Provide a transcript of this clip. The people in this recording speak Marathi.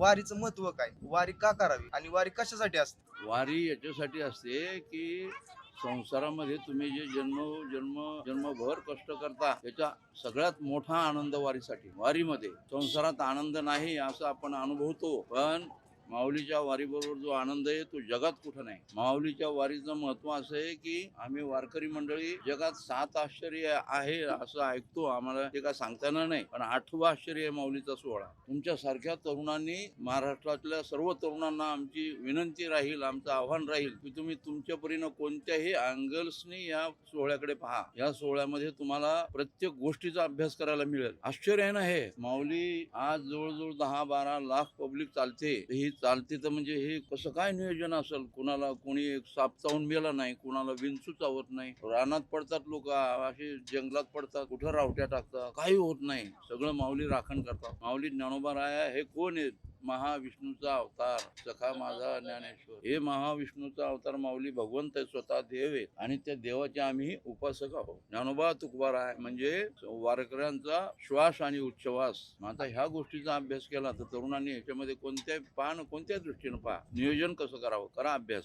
वारीचं महत्व काय, वारी का करावी आणि वारी कशासाठी असते? वारी याच्यासाठी असते की संसारामध्ये तुम्ही जे जन्मभर कष्ट करता त्याचा सगळ्यात मोठा आनंद वारीसाठी. वारीमध्ये संसारात आनंद नाही असं आपण अनुभवतो, पण माऊलीच्या वारीबरोबर जो आनंद आहे तो जगात कुठं नाही. माऊलीच्या वारीचं महत्व असं आहे की आम्ही वारकरी मंडळी जगात 7 आश्चर्य आहे असं ऐकतो, आम्हाला ते काय सांगता येणार नाही, पण 8वं आश्चर्य आहे माऊलीचा सोहळा. तुमच्या सारख्या तरुणांनी, महाराष्ट्रातल्या सर्व तरुणांना आमची विनंती राहील, आमचं आव्हान राहील की तुम्ही तुमच्या परीनं कोणत्याही अँगल्सनी या सोहळ्याकडे पहा. या सोहळ्यामध्ये तुम्हाला प्रत्येक गोष्टीचा अभ्यास करायला मिळेल. आश्चर्य आहे ना हे. माऊली आज जवळजवळ 10-12 लाख पब्लिक चालते. ही चालते तर म्हणजे हे कसं काय नियोजन असेल? कुणाला कोणी एक साप चावून मेला नाही, कुणाला विंचू चावत नाही, रानात पडतात लोक, असे जंगलात पडतात, कुठं रावट्या टाकतात, काही होत नाही. सगळं माऊली राखण करतात. माऊली ज्ञानोबा राया हे कोण आहेत? महाविष्णूचा अवतार, सखा माझा ज्ञानेश्वर. हे महाविष्णूचा अवतार माऊली भगवंत आहे, स्वतः देव आहे आणि त्या देवाचे आम्ही उपासक आहोत. ज्ञानोबा तुकोबाराय म्हणजे वारकऱ्यांचा श्वास आणि उच्छ्वास. आता ह्या गोष्टीचा अभ्यास केला तर तरुणांनी ह्याच्यामध्ये कोणत्याही दृष्टीनं पहा, नियोजन कसं करावं, करा अभ्यास.